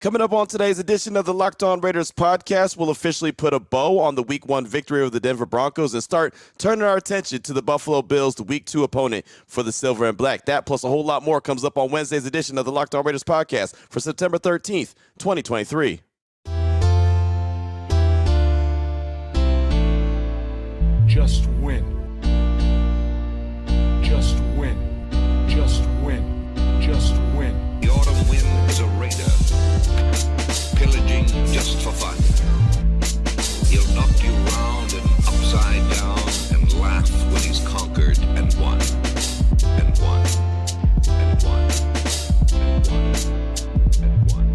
Coming up on today's edition of the Locked On Raiders podcast, we'll officially put a bow on the Week 1 victory over the Denver Broncos and start turning our attention to the Buffalo Bills, the Week 2 opponent for the Silver and Black. That plus a whole lot more comes up on Wednesday's edition of the Locked On Raiders podcast for September 13th, 2023. Just win. Just win. Just win. Just win. The autumn wind is a raider, pillaging just for fun. He'll knock you round and upside down and laugh when he's conquered and won. And won. And won. And won. And won.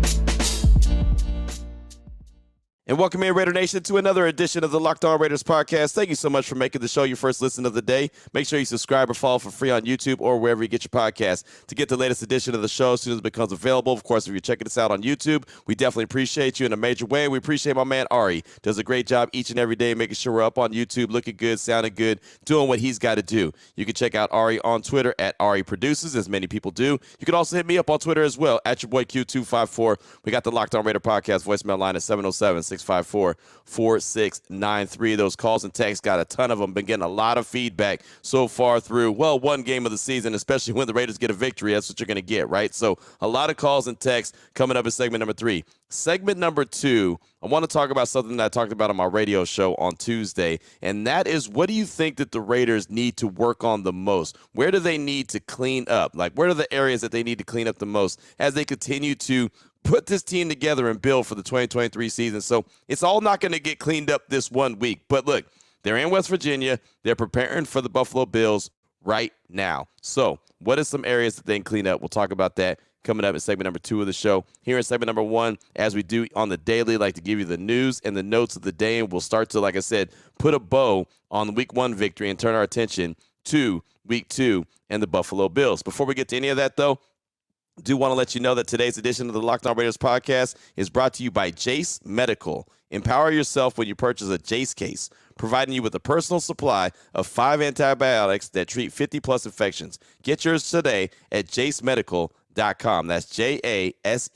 And welcome in, Raider Nation, to another edition of the Locked On Raiders podcast. Thank you so much for making the show your first listen of the day. Make sure you subscribe or follow for free on YouTube or wherever you get your podcast to get the latest edition of the show as soon as it becomes available. Of course, if you're checking us out on YouTube, we definitely appreciate you in a major way. We appreciate my man Ari. Does a great job each and every day making sure we're up on YouTube, looking good, sounding good, doing what he's got to do. You can check out Ari on Twitter at Ari Produces, as many people do. You can also hit me up on Twitter as well, at your boy Q254. We got the Locked On Raider podcast voicemail line at 707-654-4693. Those calls and texts, got a ton of them. Been getting a lot of feedback so far through, well, one game of the season, especially when the Raiders get a victory. That's what you're going to get, right? So a lot of calls and texts coming up in segment number 3. Segment number 2, I want to talk about something that I talked about on my radio show on Tuesday, and that is, what do you think that the Raiders need to work on the most? Where do they need to clean up? Like, where are the areas that they need to clean up the most as they continue to put this team together and build for the 2023 season? So it's all not going to get cleaned up this 1 week. But look, they're in West Virginia. They're preparing for the Buffalo Bills right now. So what are some areas that they can clean up? We'll talk about that coming up in segment number 2 of the show. Here in segment number 1, as we do on the daily, like to give you the news and the notes of the day. And we'll start to, like I said, put a bow on the Week 1 victory and turn our attention to Week 2 and the Buffalo Bills. Before we get to any of that, though, I do want to let you know that today's edition of the Locked On Raiders podcast is brought to you by Jase Medical. Empower yourself when you purchase a Jase case, providing you with a personal supply of 5 antibiotics that treat 50-plus infections. Get yours today at jasemedical.com. That's Jase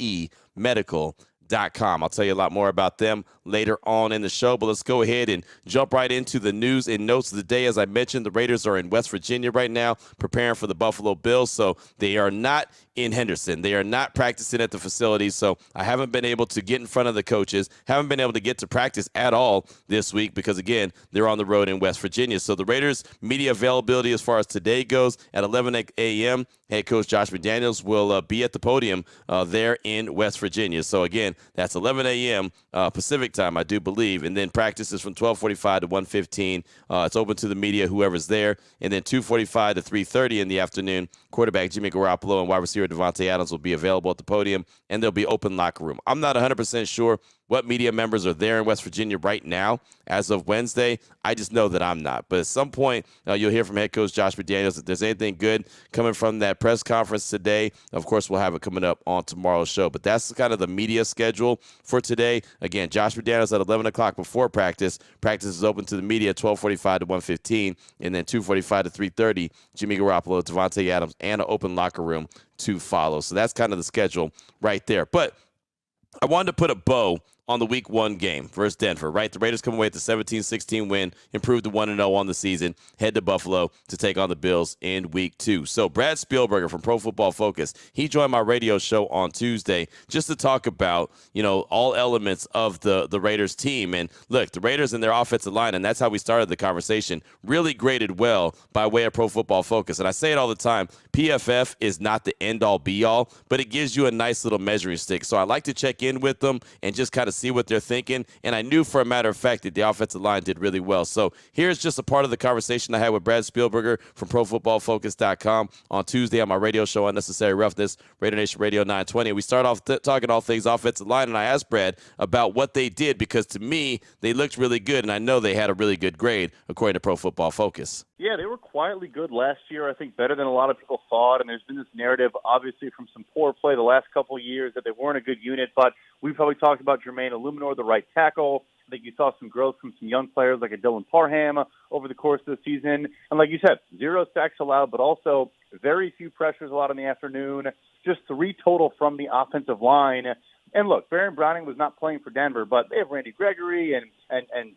Medical.com. I'll tell you a lot more about them later on in the show, but let's go ahead and jump right into the news and notes of the day. As I mentioned, the Raiders are in West Virginia right now preparing for the Buffalo Bills, so they are not in Henderson. They are not practicing at the facility, so I haven't been able to get in front of the coaches, haven't been able to get to practice at all this week because, again, they're on the road in West Virginia. So the Raiders' media availability as far as today goes, at 11 a.m., head coach Jase Medical will be at the podium there in West Virginia. So, again, that's 11 a.m. Pacific time, I do believe, and then practice is from 12:45 to 1:15. It's open to the media, whoever's there, and then 2:45 to 3:30 in the afternoon. Quarterback Jimmy Garoppolo and wide receiver Devontae Adams will be available at the podium, and there'll be open locker room. I'm not 100% sure what media members are there in West Virginia right now as of Wednesday. I just know that I'm not. But at some point, you'll hear from head coach Jase Medical. If there's anything good coming from that press conference today, of course, we'll have it coming up on tomorrow's show. But that's kind of the media schedule for today. Again, Jase Medical at 11 o'clock before practice. Practice is open to the media 12:45 to 1:15, and then 2:45 to 3:30, Jimmy Garoppolo, Devontae Adams, and an open locker room to follow. So that's kind of the schedule right there. But I wanted to put a bow on the Week 1 game versus Denver, right? The Raiders come away with the 17-16 win, improved to 1-0 on the season, head to Buffalo to take on the Bills in Week 2. So Brad Spielberger from Pro Football Focus, he joined my radio show on Tuesday just to talk about, all elements of the Raiders team. And look, the Raiders and their offensive line, and that's how we started the conversation, really graded well by way of Pro Football Focus. And I say it all the time, PFF is not the end-all, be-all, but it gives you a nice little measuring stick. So I like to check in with them and just kind of see what they're thinking. And I knew for a matter of fact that the offensive line did really well. So here's just a part of the conversation I had with Brad Spielberger from ProFootballFocus.com on Tuesday on my radio show, Unnecessary Roughness, Raider Nation Radio 920. We start off talking all things offensive line, and I asked Brad about what they did because to me, they looked really good, and I know they had a really good grade according to Pro Football Focus. Yeah, they were quietly good last year, I think better than a lot of people thought, and there's been this narrative, obviously, from some poor play the last couple of years that they weren't a good unit, but we've probably talked about Jermaine Illuminor, the right tackle. I think you saw some growth from some young players like a Dylan Parham over the course of the season. And like you said, 0 sacks allowed, but also very few pressures allowed in the afternoon, just 3 total from the offensive line. And look, Baron Browning was not playing for Denver, but they have Randy Gregory and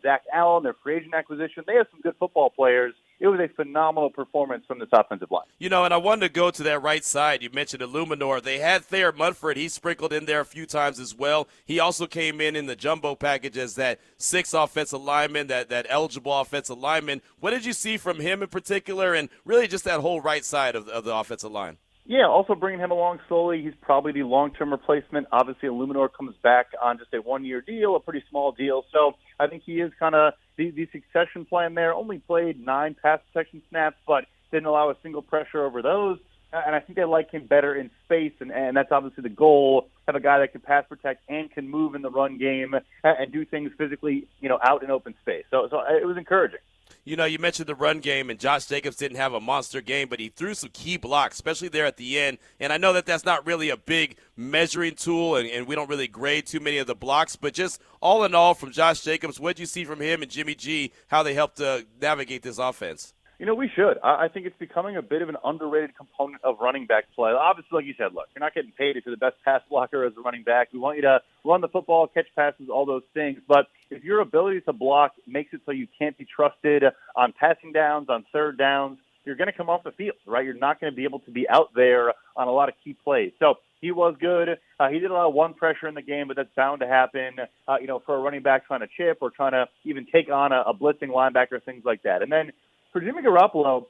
Zach Allen, their free agent acquisition. They have some good football players. It was a phenomenal performance from this offensive line. And I wanted to go to that right side. You mentioned Illuminor. They had Thayer Munford. He sprinkled in there a few times as well. He also came in the jumbo package as that sixth offensive lineman, that eligible offensive lineman. What did you see from him in particular, and really just that whole right side of the offensive line? Yeah, also bringing him along slowly. He's probably the long-term replacement. Obviously, Illuminor comes back on just a one-year deal, a pretty small deal. So I think he is kind of the succession plan there. Only played 9 pass protection snaps, but didn't allow a single pressure over those. And I think they like him better in space, and that's obviously the goal, have a guy that can pass protect and can move in the run game and do things physically, out in open space. So it was encouraging. You mentioned the run game, and Josh Jacobs didn't have a monster game, but he threw some key blocks, especially there at the end. And I know that that's not really a big measuring tool, and we don't really grade too many of the blocks. But just all in all, from Josh Jacobs, what did you see from him and Jimmy G, how they helped navigate this offense? We should. I think it's becoming a bit of an underrated component of running back play. Obviously, like you said, look, you're not getting paid if you're the best pass blocker as a running back. We want you to run the football, catch passes, all those things. But if your ability to block makes it so you can't be trusted on passing downs, on third downs, you're going to come off the field, right? You're not going to be able to be out there on a lot of key plays. So he was good. He did allow one pressure in the game, but that's bound to happen, for a running back trying to chip or trying to even take on a blitzing linebacker, things like that. And then for Jimmy Garoppolo,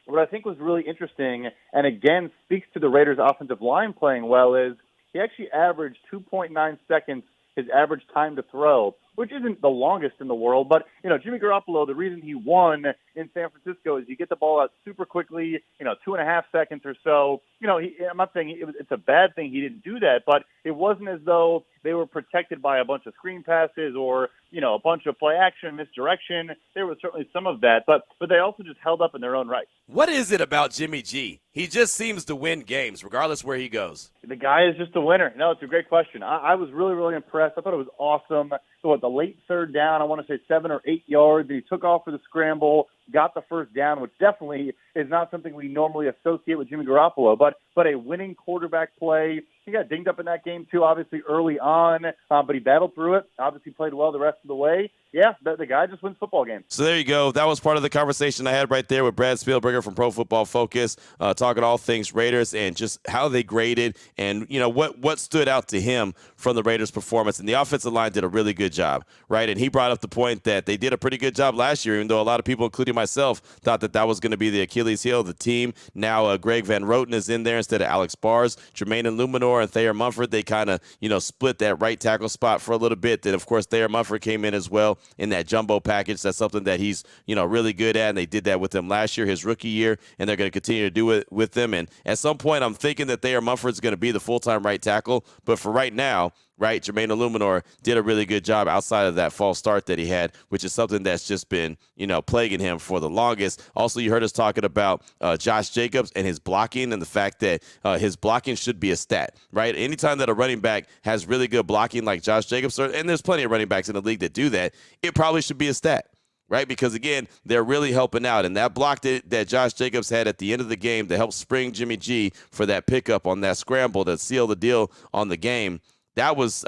what I think was really interesting, and again speaks to the Raiders' offensive line playing well, is he actually averaged 2.9 seconds his average time to throw, which isn't the longest in the world. But, Jimmy Garoppolo, the reason he won in San Francisco is you get the ball out super quickly, 2.5 seconds or so. I'm not saying it's a bad thing he didn't do that, but it wasn't as though they were protected by a bunch of screen passes or, a bunch of play action, misdirection. There was certainly some of that, but they also just held up in their own right. What is it about Jimmy G? He just seems to win games, regardless where he goes. The guy is just a winner. No, it's a great question. I was really, really impressed. I thought it was awesome. So the late third down, I want to say 7 or 8 yards, and he took off for the scramble, got the first down, which definitely is not something we normally associate with Jimmy Garoppolo, but a winning quarterback play. He got dinged up in that game, too, obviously early on, but he battled through it, obviously played well the rest of the way. Yeah, the guy just wins football games. So there you go. That was part of the conversation I had right there with Brad Spielberger from Pro Football Focus, talking all things Raiders and just how they graded and, what stood out to him from the Raiders' performance. And the offensive line did a really good job, right? And he brought up the point that they did a pretty good job last year, even though a lot of people, including myself, thought that was going to be the Achilles heel of the team. Now Greg Van Roten is in there instead of Alex Bars. Jermaine Illuminor and Thayer Munford, they kind of, split that right tackle spot for a little bit. Then, of course, Thayer Munford came in as well in that jumbo package. That's something that he's, really good at, and they did that with him last year, his rookie year, and they're going to continue to do it with them. And at some point, I'm thinking that Thayer Munford's going to be the full-time right tackle, but for right now, right, Jermaine Illuminor did a really good job outside of that false start that he had, which is something that's just been, plaguing him for the longest. Also, you heard us talking about Josh Jacobs and his blocking and the fact that his blocking should be a stat, right? Anytime that a running back has really good blocking like Josh Jacobs, and there's plenty of running backs in the league that do that, it probably should be a stat. Right, because, again, they're really helping out. And that block that Josh Jacobs had at the end of the game to help spring Jimmy G for that pickup on that scramble to seal the deal on the game, that was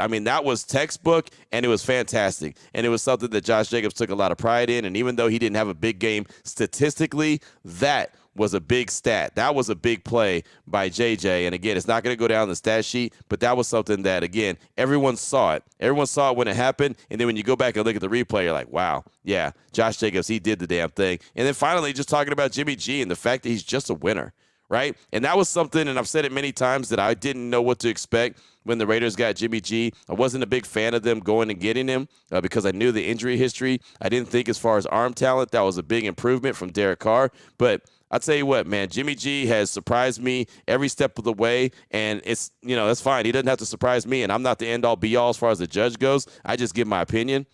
textbook, and it was fantastic. And it was something that Josh Jacobs took a lot of pride in. And even though he didn't have a big game statistically, that was a big stat. That was a big play by JJ. And, again, it's not going to go down the stat sheet, but that was something that, again, everyone saw it. Everyone saw it when it happened. And then when you go back and look at the replay, you're like, wow, yeah, Josh Jacobs, he did the damn thing. And then finally, just talking about Jimmy G and the fact that he's just a winner. Right? And that was something, and I've said it many times, that I didn't know what to expect when the Raiders got Jimmy G. I wasn't a big fan of them going and getting him because I knew the injury history. I didn't think as far as arm talent, that was a big improvement from Derek Carr. But I'll tell you what, man, Jimmy G has surprised me every step of the way, and it's, that's fine. He doesn't have to surprise me, and I'm not the end-all, be-all as far as the judge goes. I just give my opinion.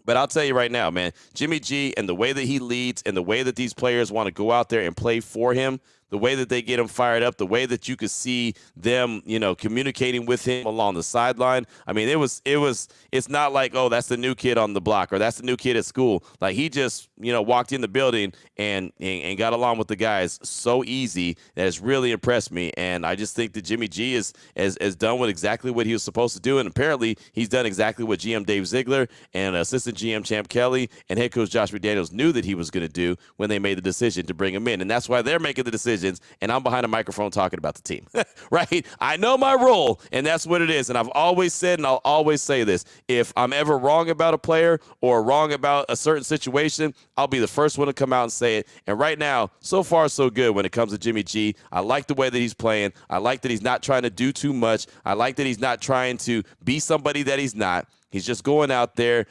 But I'll tell you right now, man, Jimmy G and the way that he leads and the way that these players want to go out there and play for him, the way that they get him fired up, the way that you could see them, communicating with him along the sideline. I mean, it's not like, oh, that's the new kid on the block or that's the new kid at school. Like he just, walked in the building and got along with the guys so easy that it's really impressed me. And I just think that Jimmy G has done with exactly what he was supposed to do. And apparently he's done exactly what GM Dave Ziegler and assistant GM Champ Kelly and head coach Josh McDaniels knew that he was going to do when they made the decision to bring him in. And that's why they're making the decisions. And I'm behind a microphone talking about the team, right? I know my role, and that's what it is. And I've always said, and I'll always say this, if I'm ever wrong about a player or wrong about a certain situation, I'll be the first one to come out and say it. And right now, so far, so good when it comes to Jimmy G. I like the way that he's playing. I like that he's not trying to do too much. I like that he's not trying to be somebody that he's not. He's just going out there,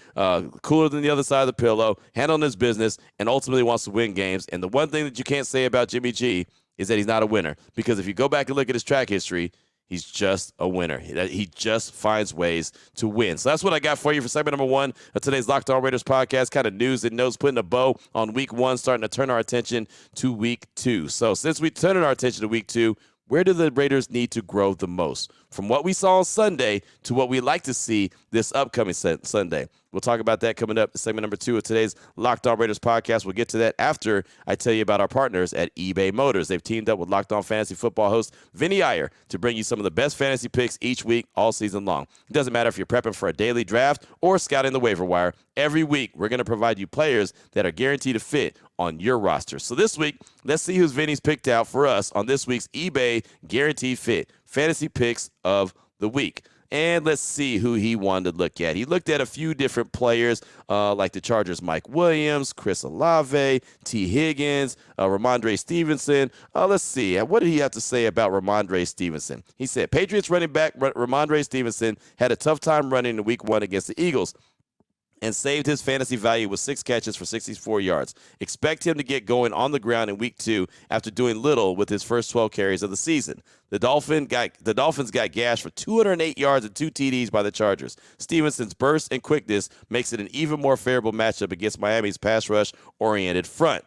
cooler than the other side of the pillow, handling his business, and ultimately wants to win games. And the one thing that you can't say about Jimmy G is that he's not a winner. Because if you go back and look at his track history, he's just a winner. He just finds ways to win. So that's what I got for you for segment number 1 of today's Locked On Raiders podcast. Kind of news and notes, putting a bow on week 1, starting to turn our attention to week 2. So since we turned our attention to week 2, where do the Raiders need to grow the most? From what we saw on Sunday to what we like to see this upcoming Sunday. We'll talk about that coming up in segment number 2 of today's Locked On Raiders podcast. We'll get to that after I tell you about our partners at eBay Motors. They've teamed up with Locked On Fantasy Football host Vinny Iyer to bring you some of the best fantasy picks each week, all season long. It doesn't matter if you're prepping for a daily draft or scouting the waiver wire. Every week, we're going to provide you players that are guaranteed to fit on your roster. So this week, let's see who's Vinny's picked out for us on this week's eBay Guaranteed Fit Fantasy Picks of the Week. And let's see who he wanted to look at. He looked at a few different players like the Chargers' Mike Williams, Chris Olave, T. Higgins, Ramondre Stevenson. Let's see. What did he have to say about Ramondre Stevenson? He said, Patriots running back Ramondre Stevenson had a tough time running in week 1 against the Eagles and saved his fantasy value with 6 catches for 64 yards. Expect him to get going on the ground in week 2 after doing little with his first 12 carries of the season. The Dolphins got gashed for 208 yards and 2 TDs by the Chargers. Stevenson's burst and quickness makes it an even more favorable matchup against Miami's pass rush-oriented front.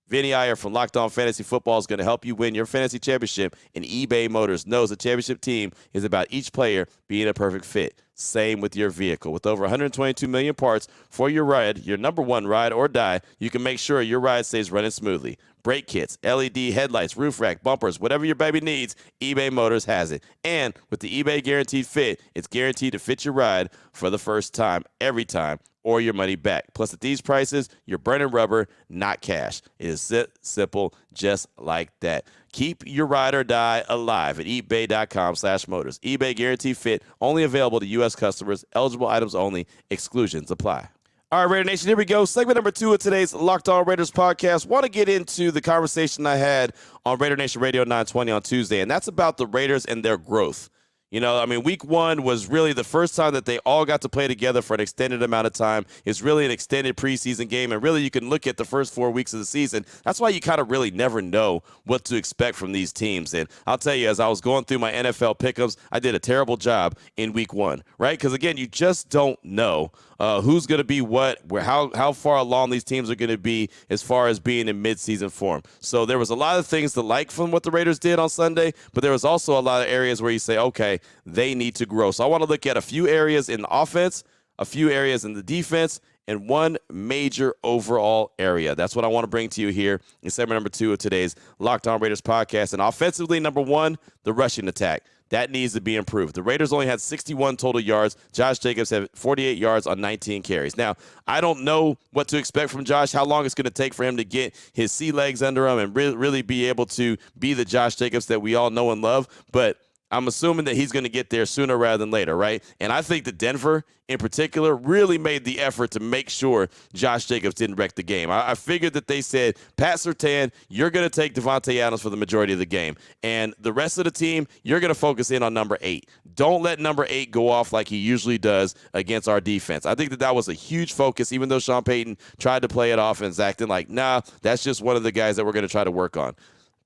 Vinny Iyer from Locked On Fantasy Football is going to help you win your fantasy championship, and eBay Motors knows the championship team is about each player being a perfect fit. Same with your vehicle. With over 122 million parts for your ride, your number one ride or die, you can make sure your ride stays running smoothly. Brake kits, LED headlights, roof rack, bumpers, whatever your baby needs, eBay Motors has it. And with the eBay Guaranteed Fit, it's guaranteed to fit your ride for the first time, every time, or your money back. Plus, at these prices, you're burning rubber, not cash. It is simple, just like that. Keep your ride or die alive at ebay.com/motors. eBay Guaranteed Fit, only available to U.S. customers. Eligible items only. Exclusions apply. All right, Raider Nation, here we go. Segment number 2 of today's Locked On Raiders podcast. Want to get into the conversation I had on Raider Nation Radio 920 on Tuesday, and that's about the Raiders and their growth. Week 1 was really the first time that they all got to play together for an extended amount of time. It's really an extended preseason game, and really you can look at the first 4 weeks of the season. That's why you kind of really never know what to expect from these teams. And I'll tell you, as I was going through my NFL pick'ems, I did a terrible job in week 1, right? Because, again, you just don't know who's going to be what, how far along these teams are going to be as far as being in midseason form. So there was a lot of things to like from what the Raiders did on Sunday, but there was also a lot of areas where you say, okay, they need to grow. So I want to look at a few areas in the offense, a few areas in the defense, and one major overall area. That's what I want to bring to you here in segment number 2 of today's Locked On Raiders podcast. And offensively, number 1, the rushing attack. That needs to be improved. The Raiders only had 61 total yards. Josh Jacobs had 48 yards on 19 carries. Now, I don't know what to expect from Josh, how long it's going to take for him to get his sea legs under him and really be able to be the Josh Jacobs that we all know and love. But I'm assuming that he's going to get there sooner rather than later, right? And I think that Denver, in particular, really made the effort to make sure Josh Jacobs didn't wreck the game. I figured that they said, Pat Surtain, you're going to take Devontae Adams for the majority of the game. And the rest of the team, you're going to focus in on number 8. Don't let number 8 go off like he usually does against our defense. I think that was a huge focus, even though Sean Payton tried to play it off and is acting like, nah, that's just one of the guys that we're going to try to work on.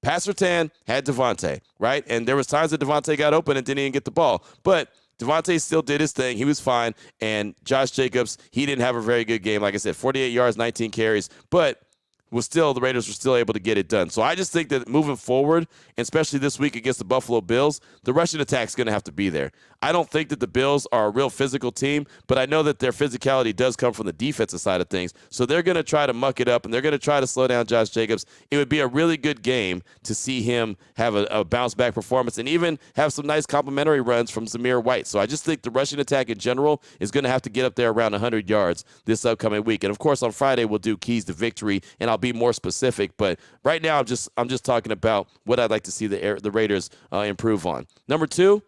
Pat Surtain had Devontae, right? And there was times that Devontae got open and didn't even get the ball. But Devontae still did his thing. He was fine. And Josh Jacobs, he didn't have a very good game. Like I said, 48 yards, 19 carries. But the Raiders were still able to get it done. So I just think that moving forward, and especially this week against the Buffalo Bills, the rushing attack is going to have to be there. I don't think that the Bills are a real physical team, but I know that their physicality does come from the defensive side of things. So they're going to try to muck it up, and they're going to try to slow down Josh Jacobs. It would be a really good game to see him have a bounce-back performance and even have some nice complimentary runs from Zamir White. So I just think the rushing attack in general is going to have to get up there around 100 yards this upcoming week. And, of course, on Friday we'll do keys to victory, and I'll be more specific. But right now I'm just talking about what I'd like to see the Raiders improve on. Number 2,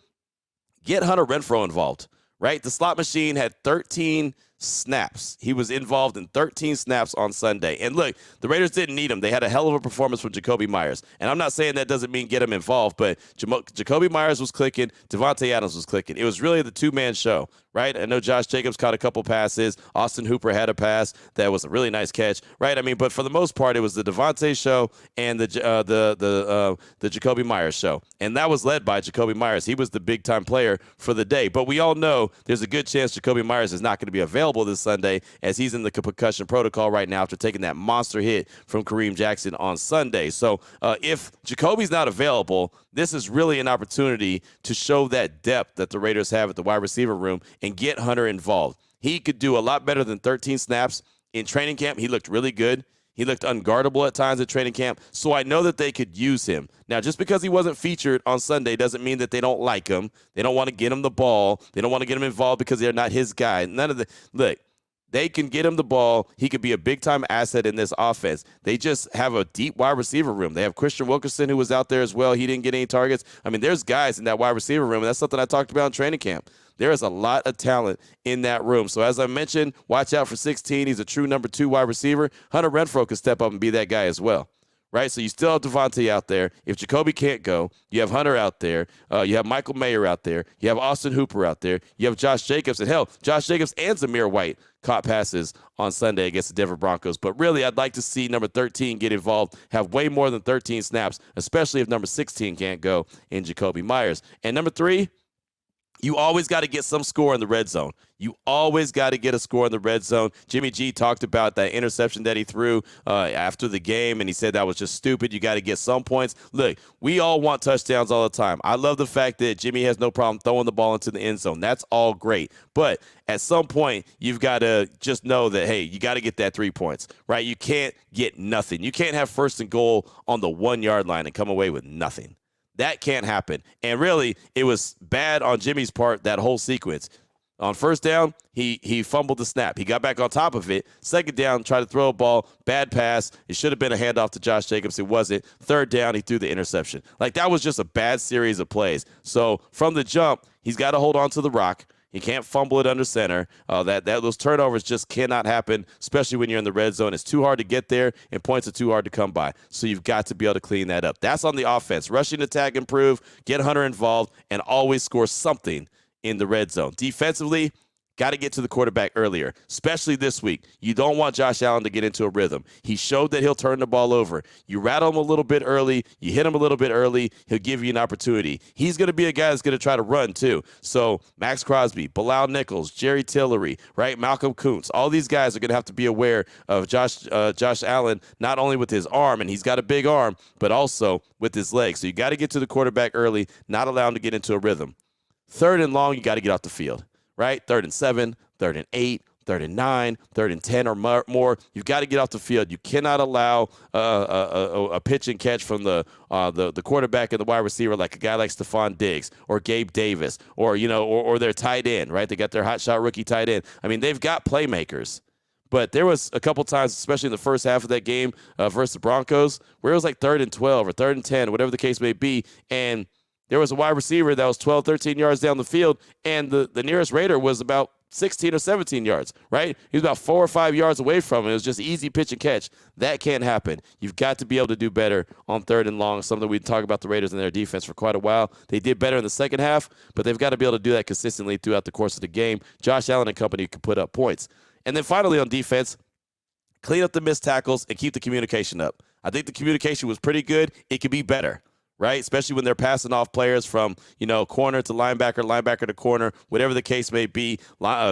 get Hunter Renfrow involved, right? The slot machine had 13 snaps. He was involved in 13 snaps on Sunday. And look, the Raiders didn't need him. They had a hell of a performance from Jacoby Myers. And I'm not saying that doesn't mean get him involved, but Jacoby Myers was clicking. Devontae Adams was clicking. It was really the two-man show, right? I know Josh Jacobs caught a couple passes. Austin Hooper had a pass that was a really nice catch, right? I mean, but for the most part, it was the Devontae show and the Jacoby Myers show. And that was led by Jacoby Myers. He was the big-time player for the day. But we all know there's a good chance Jacoby Myers is not going to be available this Sunday as he's in the concussion protocol right now after taking that monster hit from Kareem Jackson on Sunday. So if Jacoby's not available, this is really an opportunity to show that depth that the Raiders have at the wide receiver room and get Hunter involved. He could do a lot better than 13 snaps. In training camp, he looked really good. He looked unguardable at times at training camp, so I know that they could use him. Now, just because he wasn't featured on Sunday doesn't mean that they don't like him. They don't want to get him the ball. They don't want to get him involved because they're not his guy. Look, they can get him the ball. He could be a big-time asset in this offense. They just have a deep wide receiver room. They have Christian Wilkerson, who was out there as well. He didn't get any targets. I mean, there's guys in that wide receiver room, and that's something I talked about in training camp. There is a lot of talent in that room. So as I mentioned, watch out for 16. He's a true number 2 wide receiver. Hunter Renfrow could step up and be that guy as well, right? So you still have Devontae out there. If Jacoby can't go, you have Hunter out there. You have Michael Mayer out there. You have Austin Hooper out there. You have Josh Jacobs. And hell, Josh Jacobs and Zamir White caught passes on Sunday against the Denver Broncos. But really, I'd like to see number 13 get involved, have way more than 13 snaps, especially if number 16 can't go in Jacoby Myers. And number 3, you always got to get some score in the red zone. You always got to get a score in the red zone. Jimmy G talked about that interception that he threw after the game, and he said that was just stupid. You got to get some points. Look, we all want touchdowns all the time. I love the fact that Jimmy has no problem throwing the ball into the end zone. That's all great. But at some point, you've got to just know that, hey, you got to get that 3 points, right? You can't get nothing. You can't have first and goal on the 1-yard line and come away with nothing. That can't happen. And really, it was bad on Jimmy's part, that whole sequence. On first down, he fumbled the snap. He got back on top of it. Second down, tried to throw a ball, bad pass. It should have been a handoff to Josh Jacobs. It wasn't. Third down, he threw the interception. Like, that was just a bad series of plays. So from the jump, he's got to hold on to the rock. He can't fumble it under center. Those turnovers just cannot happen, especially when you're in the red zone. It's too hard to get there, and points are too hard to come by. So you've got to be able to clean that up. That's on the offense. Rushing attack improve, get Hunter involved, and always score something in the red zone. Defensively, got to get to the quarterback earlier, especially this week. You don't want Josh Allen to get into a rhythm. He showed that he'll turn the ball over. You rattle him a little bit early. You hit him a little bit early. He'll give you an opportunity. He's going to be a guy that's going to try to run too. So Max Crosby, Bilal Nichols, Jerry Tillery, right? Malcolm Kuntz. All these guys are going to have to be aware of Josh Allen, not only with his arm, and he's got a big arm, but also with his legs. So you got to get to the quarterback early, not allow him to get into a rhythm. Third and long, you got to get off the field. Right? 3rd and 7, 3rd and 8, 3rd and 9, 3rd and 10 or more. You've got to get off the field. You cannot allow a pitch and catch from the quarterback and the wide receiver like a guy like Stephon Diggs or Gabe Davis or their tight end, right? They got their hotshot rookie tight end. I mean, they've got playmakers. But there was a couple times, especially in the first half of that game versus the Broncos, where it was like 3rd and 12 or 3rd and 10, whatever the case may be, and there was a wide receiver that was 12, 13 yards down the field, and the nearest Raider was about 16 or 17 yards, right? He was about 4 or 5 yards away from it. It was just easy pitch and catch. That can't happen. You've got to be able to do better on 3rd and long, something we talk about the Raiders and their defense for quite a while. They did better in the second half, but they've got to be able to do that consistently throughout the course of the game. Josh Allen and company can put up points. And then finally on defense, clean up the missed tackles and keep the communication up. I think the communication was pretty good. It could be better. right? Especially when they're passing off players from, corner to linebacker, linebacker to corner, whatever the case may be,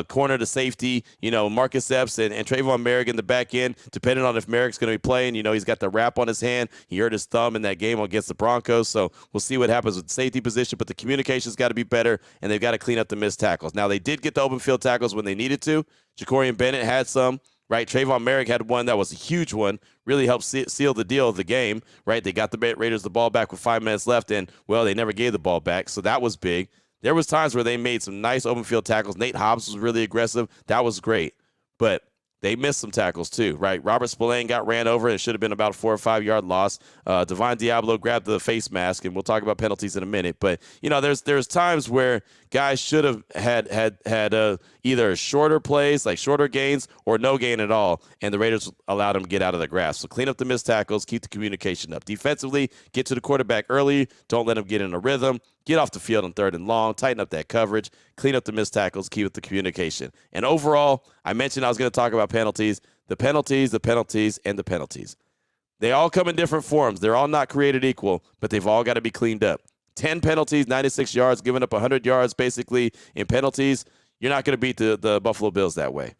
corner to safety, Marcus Epps and Trayvon Merrick in the back end, depending on if Merrick's going to be playing. He's got the wrap on his hand. He hurt his thumb in that game against the Broncos, so we'll see what happens with the safety position, but the communication's got to be better, and they've got to clean up the missed tackles. Now, they did get the open field tackles when they needed to. Jacorian Bennett had some. Right, Trayvon Merrick had one that was a huge one, really helped seal the deal of the game, right? They got the Raiders the ball back with 5 minutes left, and, well, they never gave the ball back, so that was big. There was times where they made some nice open field tackles. Nate Hobbs was really aggressive. That was great, but they missed some tackles too, right? Robert Spillane got ran over. It should have been about a 4 or 5 yard loss. Divine Diablo grabbed the face mask, and we'll talk about penalties in a minute. But there's times where guys should have had either shorter plays, like shorter gains, or no gain at all, and the Raiders allowed them to get out of the grasp. So clean up the missed tackles, keep the communication up. Defensively, get to the quarterback early. Don't let him get in a rhythm. Get off the field on 3rd and long. Tighten up that coverage. Clean up the missed tackles. Keep up the communication. And overall, I mentioned I was going to talk about penalties. The penalties, and the penalties. They all come in different forms. They're all not created equal, but they've all got to be cleaned up. 10 penalties, 96 yards, giving up 100 yards basically in penalties. You're not going to beat the Buffalo Bills that way,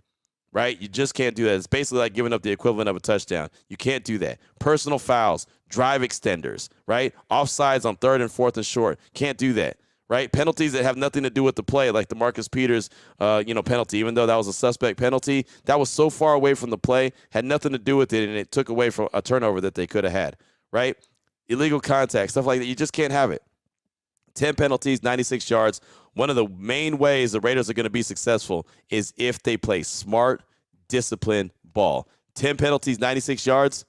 right? You just can't do that. It's basically like giving up the equivalent of a touchdown. You can't do that. Personal fouls, drive extenders, right? Offsides on 3rd and 4th and short. Can't do that, right? Penalties that have nothing to do with the play, like the Marcus Peters, penalty. Even though that was a suspect penalty, that was so far away from the play, had nothing to do with it, and it took away from a turnover that they could have had, right? Illegal contact, stuff like that. You just can't have it. 10 penalties, 96 yards. One of the main ways the Raiders are going to be successful is if they play smart, disciplined ball. 10 penalties, 96 yards.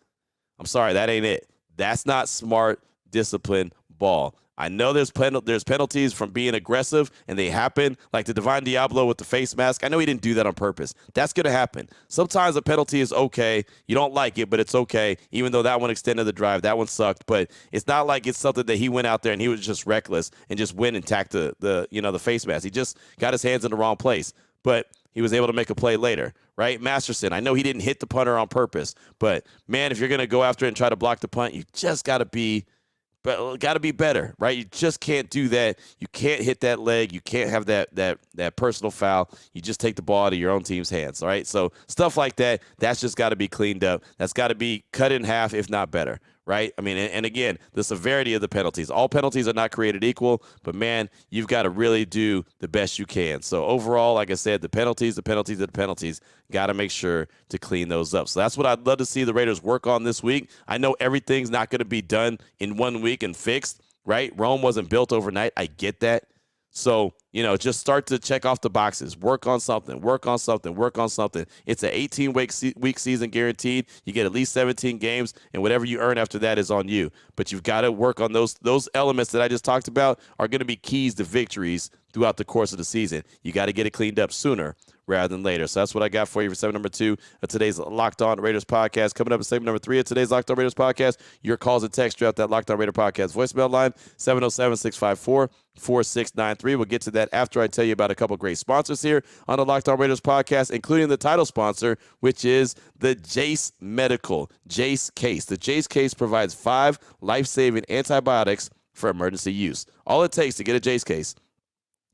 I'm sorry, that ain't it. That's not smart, disciplined ball. I know there's penalties from being aggressive, and they happen, like the Divine Diablo with the face mask. I know he didn't do that on purpose. That's going to happen. Sometimes a penalty is okay. You don't like it, but it's okay, even though that one extended the drive. That one sucked, but it's not like it's something that he went out there and he was just reckless and just went and tacked the face mask. He just got his hands in the wrong place, but he was able to make a play later, right? Masterson, I know he didn't hit the punter on purpose, but, man, if you're going to go after it and try to block the punt, you just got to be better, right? You just can't do that. You can't hit that leg. You can't have that personal foul. You just take the ball out of your own team's hands, all right? So stuff like that, that's just got to be cleaned up. That's got to be cut in half, if not better, right? I mean, and again, the severity of the penalties. All penalties are not created equal, but, man, you've got to really do the best you can. So overall, like I said, the penalties, got to make sure to clean those up. So that's what I'd love to see the Raiders work on this week. I know everything's not going to be done in 1 week and fixed, right? Rome wasn't built overnight. I get that. So, just start to check off the boxes. Work on something. It's an 18-week season guaranteed. You get at least 17 games, and whatever you earn after that is on you. But you've got to work on those elements that I just talked about are going to be keys to victories throughout the course of the season. You got to get it cleaned up sooner rather than later. So that's what I got for you for segment number 2 of today's Locked On Raiders podcast. Coming up in segment number 3 of today's Locked On Raiders podcast, your calls and texts throughout that Locked On Raider podcast voicemail line, 707-654-4693. We'll get to that after I tell you about a couple great sponsors here on the Locked On Raiders podcast, including the title sponsor, which is the Jase Medical Jase case. The Jase case provides 5 life-saving antibiotics for emergency use. All it takes to get a Jase case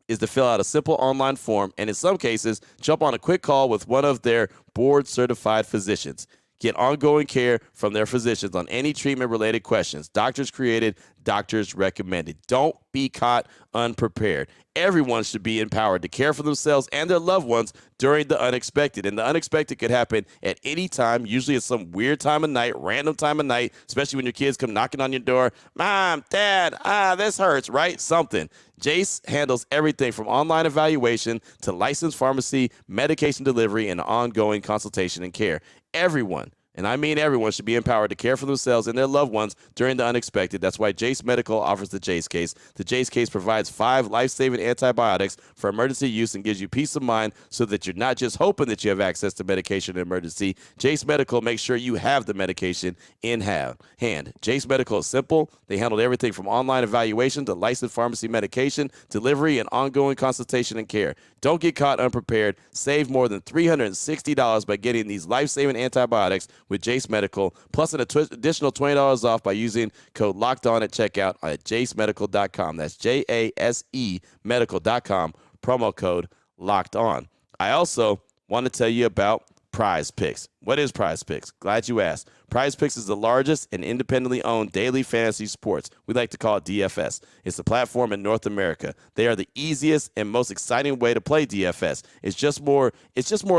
is to fill out a simple online form, and in some cases, jump on a quick call with one of their board-certified physicians. Get ongoing care from their physicians on any treatment-related questions. Doctors created, doctors recommended. Don't be caught unprepared. Everyone should be empowered to care for themselves and their loved ones during the unexpected. And the unexpected could happen at any time, usually at some weird time of night, random time of night, especially when your kids come knocking on your door. Mom, Dad, this hurts, right? Something. Jase handles everything from online evaluation to licensed pharmacy, medication delivery, and ongoing consultation and care. Everyone, and I mean everyone, should be empowered to care for themselves and their loved ones during the unexpected. That's why Jase Medical offers the Jase case. The Jase case provides 5 life-saving antibiotics for emergency use and gives you peace of mind so that you're not just hoping that you have access to medication in emergency. Jase Medical makes sure you have the medication in hand. Jase Medical is simple. They handled everything from online evaluation to licensed pharmacy medication, delivery, and ongoing consultation and care. Don't get caught unprepared. Save more than $360 by getting these life-saving antibiotics with Jase Medical, plus an additional $20 off by using code LOCKEDON at checkout at jasemedical.com. That's JASE medical.com, promo code LOCKEDON. I also want to tell you about PrizePicks. What is PrizePicks? Glad you asked. PrizePicks is the largest and independently owned daily fantasy sports. We like to call it DFS. It's the platform in North America. They are the easiest and most exciting way to play DFS. It's just more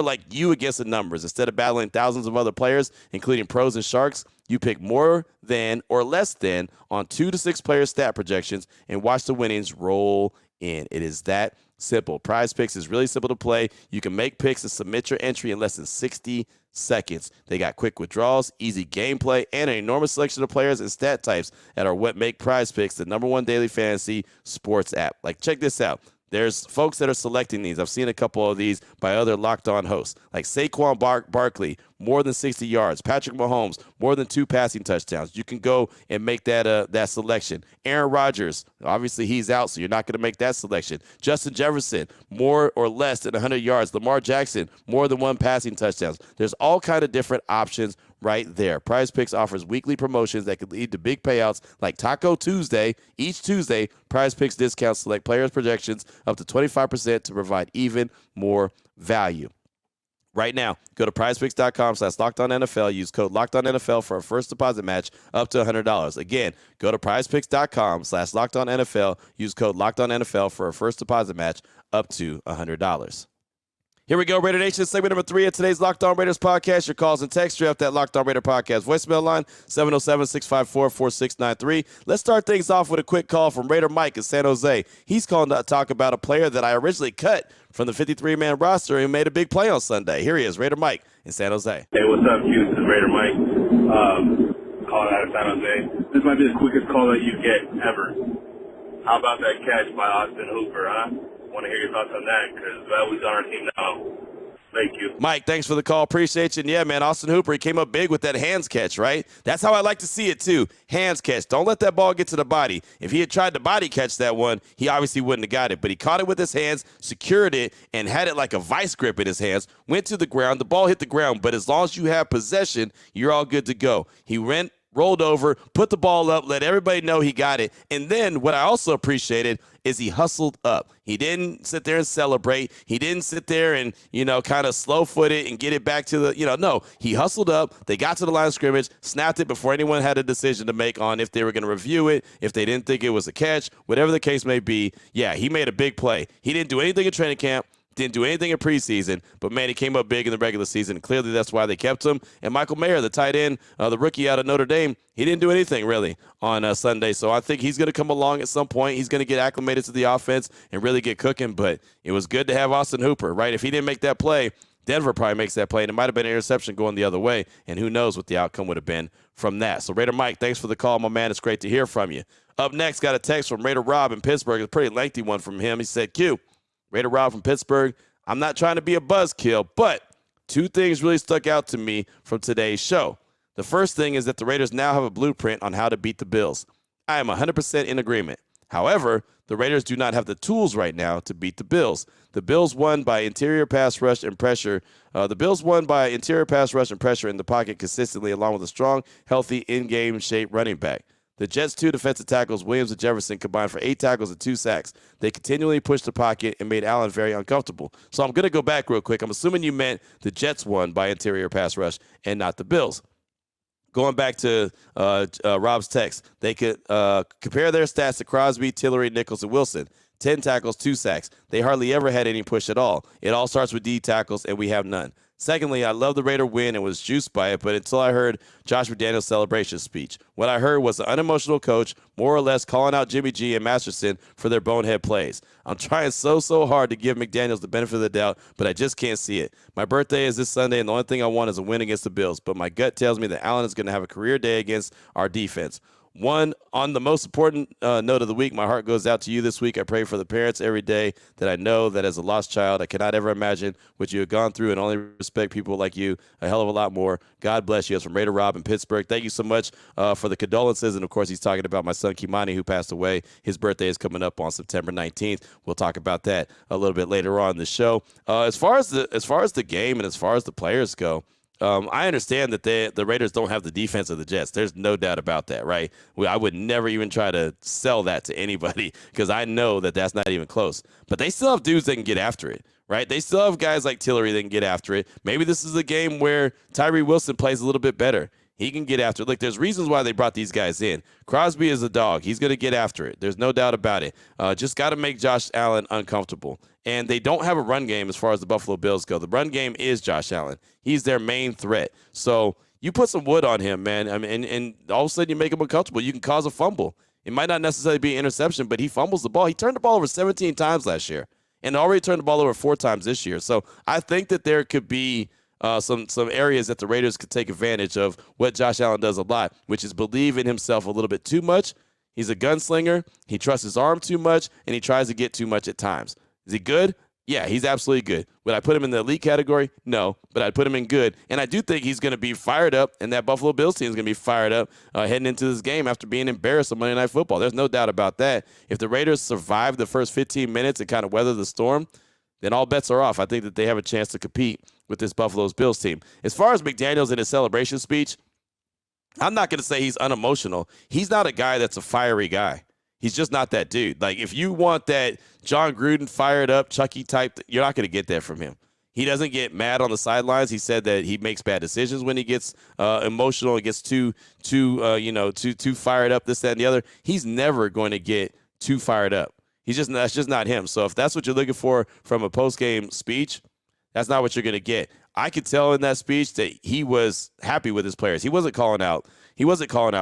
like you against the numbers. Instead of battling thousands of other players, including pros and sharks, you pick more than or less than on 2 to 6 player stat projections and watch the winnings roll in. It is that simple. PrizePicks is really simple to play. You can make picks and submit your entry in less than 60 seconds. They got quick withdrawals, easy gameplay, and an enormous selection of players and stat types that are what make PrizePicks the #1 daily fantasy sports app. Like, check this out. There's folks that are selecting these. I've seen a couple of these by other Locked On hosts, like Saquon Barkley, more than 60 yards. Patrick Mahomes, more than 2 passing touchdowns. You can go and make that selection. Aaron Rodgers, obviously he's out, so you're not going to make that selection. Justin Jefferson, more or less than 100 yards. Lamar Jackson, more than 1 passing touchdowns. There's all kind of different options right there. PrizePicks offers weekly promotions that could lead to big payouts like Taco Tuesday. Each Tuesday, PrizePicks discounts select players' projections up to 25% to provide even more value. Right now, go to prizepicks.com/LockedOnNFL. Use code LockedOnNFL for a first deposit match up to $100. Again, go to prizepicks.com/LockedOnNFL. Use code LockedOnNFL for a first deposit match up to $100. Here we go, Raider Nation, segment number 3 of today's Locked On Raiders podcast. Your calls and texts, draft that Locked On Raider podcast voicemail line, 707-654-4693. Let's start things off with a quick call from Raider Mike in San Jose. He's calling to talk about a player that I originally cut from the 53-man roster and made a big play on Sunday. Here he is, Raider Mike in San Jose. Hey, what's up, Q? This is Raider Mike, calling out of San Jose. This might be the quickest call that you get ever. How about that catch by Austin Hooper, huh? Want to hear your thoughts on that, because he's on our team now. Thank you. Mike, thanks for the call. Appreciate you. And yeah, man, Austin Hooper, he came up big with that hands catch, right? That's how I like to see it, too. Hands catch. Don't let that ball get to the body. If he had tried to body catch that one, he obviously wouldn't have got it. But he caught it with his hands, secured it, and had it like a vice grip in his hands, went to the ground. The ball hit the ground, but as long as you have possession, you're all good to go. He went, rolled over, put the ball up, let everybody know he got it. And then what I also appreciated is he hustled up. He didn't sit there and celebrate. He didn't sit there and, kind of slow-foot it and get it back to the, no. He hustled up. They got to the line of scrimmage, snapped it before anyone had a decision to make on if they were going to review it, if they didn't think it was a catch, whatever the case may be. Yeah, he made a big play. He didn't do anything in training camp. Didn't do anything in preseason, but, man, he came up big in the regular season. Clearly, that's why they kept him. And Michael Mayer, the tight end, the rookie out of Notre Dame, he didn't do anything, really, on Sunday. So I think he's going to come along at some point. He's going to get acclimated to the offense and really get cooking. But it was good to have Austin Hooper, right? If he didn't make that play, Denver probably makes that play, and it might have been an interception going the other way, and who knows what the outcome would have been from that. So, Raider Mike, thanks for the call, my man. It's great to hear from you. Up next, got a text from Raider Rob in Pittsburgh. It's a pretty lengthy one from him. He said, Q, Raider Rob from Pittsburgh, I'm not trying to be a buzzkill, but 2 things really stuck out to me from today's show. The first thing is that the Raiders now have a blueprint on how to beat the Bills. I am 100% in agreement. However, the Raiders do not have the tools right now to beat the Bills. The Bills won by interior pass rush and pressure. In the pocket consistently, along with a strong, healthy, in-game shape running back. The Jets' 2 defensive tackles, Williams and Jefferson, combined for 8 tackles and 2 sacks. They continually pushed the pocket and made Allen very uncomfortable. So I'm going to go back real quick. I'm assuming you meant the Jets won by interior pass rush and not the Bills. Going back to Rob's text, they could compare their stats to Crosby, Tillery, Nichols, and Wilson. 10 tackles, 2 sacks. They hardly ever had any push at all. It all starts with D tackles, and we have none. Secondly, I love the Raider win and was juiced by it, but until I heard Josh McDaniels' celebration speech, what I heard was an unemotional coach more or less calling out Jimmy G and Masterson for their bonehead plays. I'm trying so hard to give McDaniels the benefit of the doubt, but I just can't see it. My birthday is this Sunday, and the only thing I want is a win against the Bills, but my gut tells me that Allen is going to have a career day against our defense. One, on the most important note of the week, my heart goes out to you this week. I pray for the parents every day that I know that as a lost child, I cannot ever imagine what you have gone through and only respect people like you a hell of a lot more. God bless you. It's from Raider Rob in Pittsburgh. Thank you so much for the condolences. And, of course, he's talking about my son Kimani, who passed away. His birthday is coming up on September 19th. We'll talk about that a little bit later on in the show. As far as the game and as far as the players go, I understand that the Raiders don't have the defense of the Jets. There's no doubt about that, right? I would never even try to sell that to anybody because I know that that's not even close. But they still have dudes that can get after it, right? They still have guys like Tillery that can get after it. Maybe this is a game where Tyree Wilson plays a little bit better. He can get after it. Look, there's reasons why they brought these guys in. Crosby is a dog. He's going to get after it. There's no doubt about it. Just got to make Josh Allen uncomfortable. And they don't have a run game as far as the Buffalo Bills go. The run game is Josh Allen. He's their main threat. So you put some wood on him, man. I mean, and all of a sudden you make him uncomfortable. You can cause a fumble. It might not necessarily be an interception, but he fumbles the ball. He turned the ball over 17 times last year and already turned the ball over 4 times this year. So I think that there could be some areas that the Raiders could take advantage of what Josh Allen does a lot, which is believe in himself a little bit too much. He's a gunslinger. He trusts his arm too much, and he tries to get too much at times. Is he good? Yeah, he's absolutely good. Would I put him in the elite category? No, but I'd put him in good. And I do think he's going to be fired up, and that Buffalo Bills team is going to be fired up heading into this game after being embarrassed on Monday Night Football. There's no doubt about that. If the Raiders survive the first 15 minutes and kind of weather the storm, then all bets are off. I think that they have a chance to compete with this Buffalo Bills team. As far as McDaniels in his celebration speech, I'm not going to say he's unemotional. He's not a guy that's a fiery guy. He's just not that dude. Like, if you want that John Gruden fired up, Chucky type, you're not going to get that from him. He doesn't get mad on the sidelines. He said that he makes bad decisions when he gets emotional and gets too fired up, this, that, and the other. He's never going to get too fired up. That's just not him. So if that's what you're looking for from a post-game speech, that's not what you're going to get. I could tell in that speech that he was happy with his players. He wasn't calling out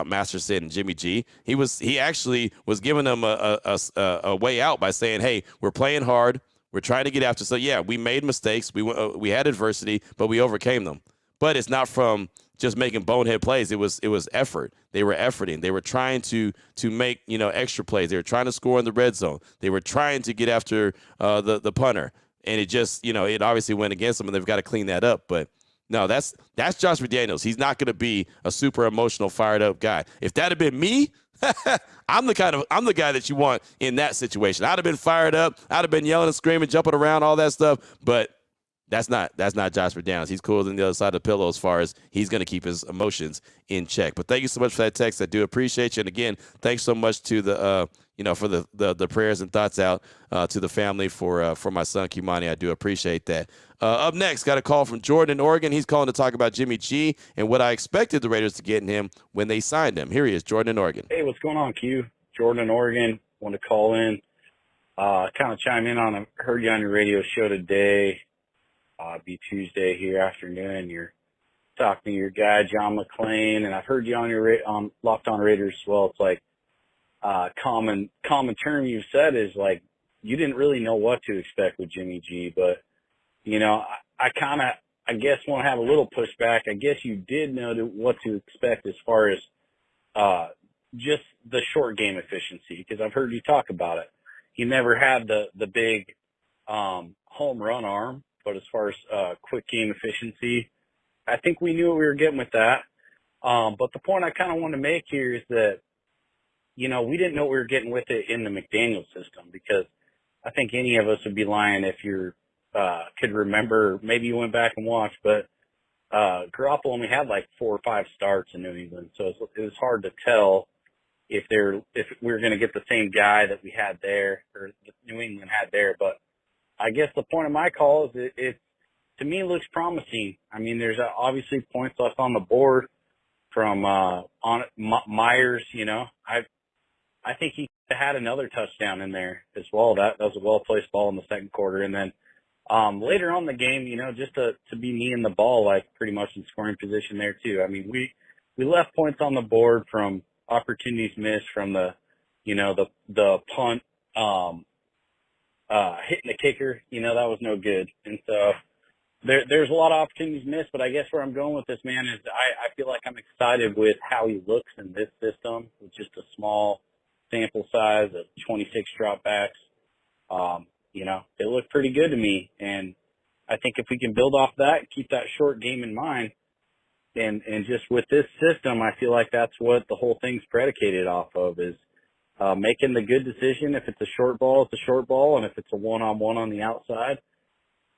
Masterson and Jimmy G. He actually was giving them a way out by saying, "Hey, we're playing hard. We're trying to get after. So yeah, we made mistakes. We had adversity, but we overcame them. But it's not from just making bonehead plays. It was effort. They were efforting. They were trying to make extra plays. They were trying to score in the red zone. They were trying to get after the punter." And it just, it obviously went against them, and they've got to clean that up. But no, that's Josh McDaniels. He's not going to be a super emotional, fired up guy. If that had been me, I'm the guy that you want in that situation. I'd have been fired up. I'd have been yelling and screaming, jumping around, all that stuff. But that's not Josh McDaniels. He's cooler than the other side of the pillow as far as he's going to keep his emotions in check. But thank you so much for that text. I do appreciate you. And again, thanks so much to the for the prayers and thoughts out to the family for my son Kimani. I do appreciate that. Up next, got a call from Jordan in Oregon. He's calling to talk about Jimmy G and what I expected the Raiders to get in him when they signed him. Here he is, Jordan in Oregon. Hey, what's going on, Q? Jordan in Oregon. Want to call in, kind of chime in on. I heard you on your radio show today. Be Tuesday here afternoon. You're talking to your guy John McClain, and I've heard you on your on Locked On Raiders as well. It's like common term you've said is like you didn't really know what to expect with Jimmy G, but I guess want to have a little pushback. I guess you did know what to expect as far as just the short game efficiency, because I've heard you talk about it. He never had the big home run arm. But as far as quick game efficiency, I think we knew what we were getting with that. But the point I kind of want to make here is that, we didn't know what we were getting with it in the McDaniel system, because I think any of us would be lying if you could remember. Maybe you went back and watched, but Garoppolo only had like 4 or 5 starts in New England, so it was hard to tell if we were going to get the same guy that we had there or New England had there, but. I guess the point of my call is it to me looks promising. I mean, there's obviously points left on the board from Myers. I think he had another touchdown in there as well. That was a well placed ball in the second quarter, and then later on in the game, just to be kneeing the ball like pretty much in scoring position there too. I mean, we left points on the board from opportunities missed from the punt. Hitting the kicker, that was no good. And so there's a lot of opportunities missed, but I guess where I'm going with this, man, is I feel like I'm excited with how he looks in this system with just a small sample size of 26 dropbacks. They look pretty good to me. And I think if we can build off that and keep that short game in mind, and just with this system, I feel like that's what the whole thing's predicated off of is making the good decision. If it's a short ball, it's a short ball. And if it's a one-on-one on the outside,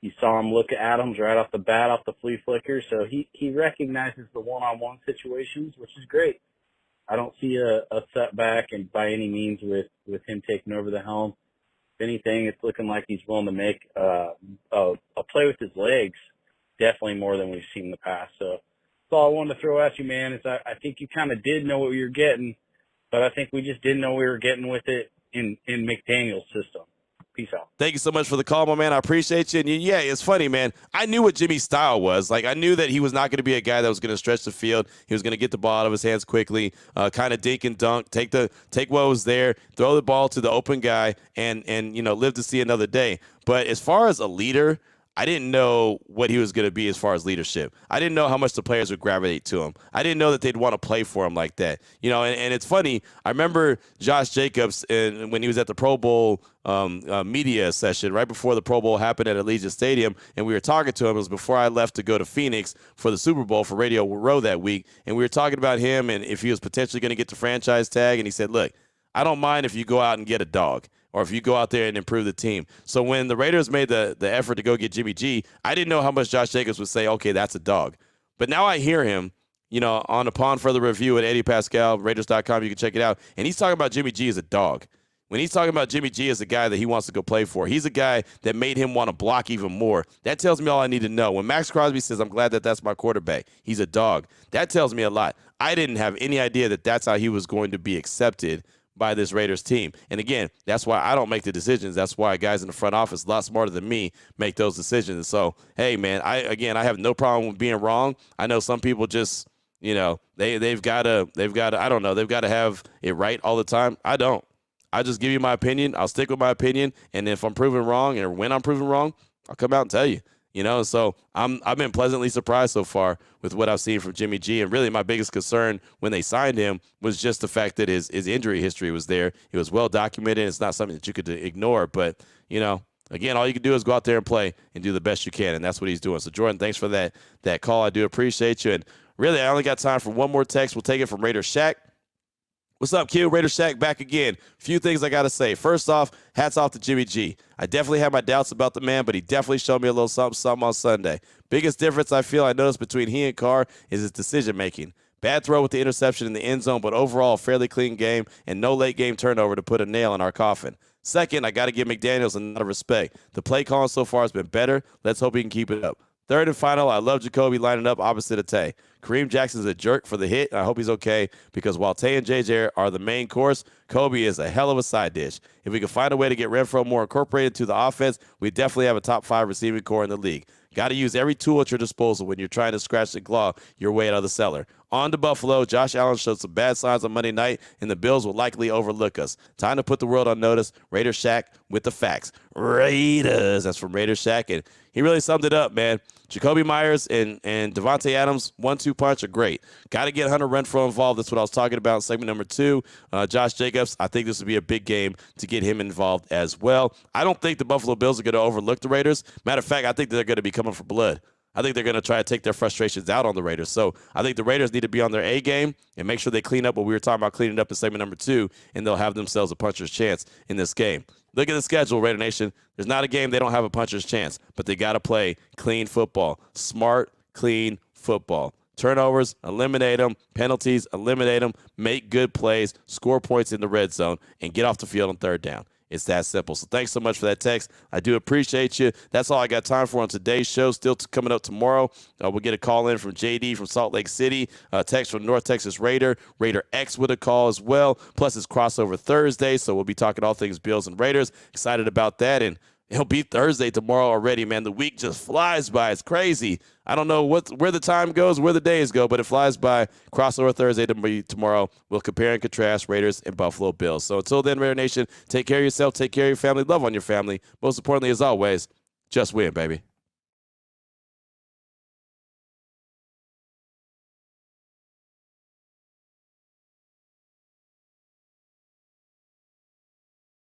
You saw him look at Adams right off the bat, off the flea flicker. So he recognizes the one-on-one situations, which is great. I don't see a setback and by any means with him taking over the helm. If anything, it's looking like he's willing to make a play with his legs, definitely more than we've seen in the past. So that's all I wanted to throw at you, man, is I think you kind of did know what you were getting, but I think we just didn't know we were getting with it in McDaniel's system. Peace out. Thank you so much for the call, my man. I appreciate you. And yeah, it's funny, man. I knew what Jimmy's style was. Like, I knew that he was not going to be a guy that was going to stretch the field. He was going to get the ball out of his hands quickly, kind of dink and dunk, take what was there, throw the ball to the open guy, and live to see another day. But as far as a leader, I didn't know what he was going to be as far as leadership. I didn't know how much the players would gravitate to him. I didn't know that they'd want to play for him like that. And it's funny. I remember Josh Jacobs when he was at the Pro Bowl media session right before the Pro Bowl happened at Allegiant Stadium, and we were talking to him. It was before I left to go to Phoenix for the Super Bowl for Radio Row that week, and we were talking about him and if he was potentially going to get the franchise tag, and he said, look, I don't mind if you go out and get a dog, or if you go out there and improve the team. So when the Raiders made the effort to go get Jimmy G, I didn't know how much Josh Jacobs would say, okay, that's a dog. But now I hear him, upon further review at Eddie Pascal, Raiders.com, you can check it out, and he's talking about Jimmy G as a dog. When he's talking about Jimmy G as a guy that he wants to go play for, he's a guy that made him want to block even more. That tells me all I need to know. When Max Crosby says, I'm glad that that's my quarterback, he's a dog, that tells me a lot. I didn't have any idea that that's how he was going to be accepted by this Raiders team. And again, that's why I don't make the decisions. That's why guys in the front office, a lot smarter than me, make those decisions. And so, hey, man, I have no problem with being wrong. I know some people just, they've got to have it right all the time. I don't. I just give you my opinion. I'll stick with my opinion. And if I'm proven wrong, or when I'm proven wrong, I'll come out and tell you. So I've been pleasantly surprised so far with what I've seen from Jimmy G. And really my biggest concern when they signed him was just the fact that his injury history was there. It was well documented. It's not something that you could ignore. But, again, all you can do is go out there and play and do the best you can. And that's what he's doing. So, Jordan, thanks for that call. I do appreciate you. And really, I only got time for one more text. We'll take it from Raider Shaq. What's up, Q? Raider Shaq back again. Few things I got to say. First off, hats off to Jimmy G. I definitely had my doubts about the man, but he definitely showed me a little something on Sunday. Biggest difference I feel I noticed between he and Carr is his decision-making. Bad throw with the interception in the end zone, but overall a fairly clean game and no late-game turnover to put a nail in our coffin. Second, I got to give McDaniels a lot of respect. The play calling so far has been better. Let's hope he can keep it up. Third and final, I love Jacoby lining up opposite of Tay. Kareem Jackson's a jerk for the hit, and I hope he's okay because while Tay and JJ are the main course, Kobe is a hell of a side dish. If we can find a way to get Renfro more incorporated to the offense, we definitely have a top 5 receiving core in the league. Got to use every tool at your disposal when you're trying to scratch and claw your way out of the cellar. On to Buffalo, Josh Allen showed some bad signs on Monday night, and the Bills will likely overlook us. Time to put the world on notice. Raider Shaq with the facts. Raiders. That's from Raider Shaq, and he really summed it up, man. Jacoby Myers and Devontae Adams, 1-2 punch are great. Got to get Hunter Renfrow involved. That's what I was talking about in segment number 2. Josh Jacobs, I think this would be a big game to get him involved as well. I don't think the Buffalo Bills are going to overlook the Raiders. Matter of fact, I think they're going to be coming for blood. I think they're going to try to take their frustrations out on the Raiders. So I think the Raiders need to be on their A game and make sure they clean up what we were talking about cleaning up in segment number 2, and they'll have themselves a puncher's chance in this game. Look at the schedule, Raider Nation. There's not a game they don't have a puncher's chance, but they got to play clean football. Smart, clean football. Turnovers, eliminate them. Penalties, eliminate them. Make good plays, score points in the red zone, and get off the field on third down. It's that simple. So thanks so much for that text. I do appreciate you. That's all I got time for on today's show. Still coming up tomorrow. We'll get a call in from JD from Salt Lake City. Text from North Texas Raider. Raider X with a call as well. Plus it's crossover Thursday, so we'll be talking all things Bills and Raiders. Excited about that. And it'll be Thursday tomorrow already, man. The week just flies by. It's crazy. I don't know where the time goes, where the days go, but it flies by. Crossover Thursday tomorrow. We'll compare and contrast Raiders and Buffalo Bills. So until then, Raider Nation, take care of yourself, take care of your family, love on your family. Most importantly, as always, just win, baby.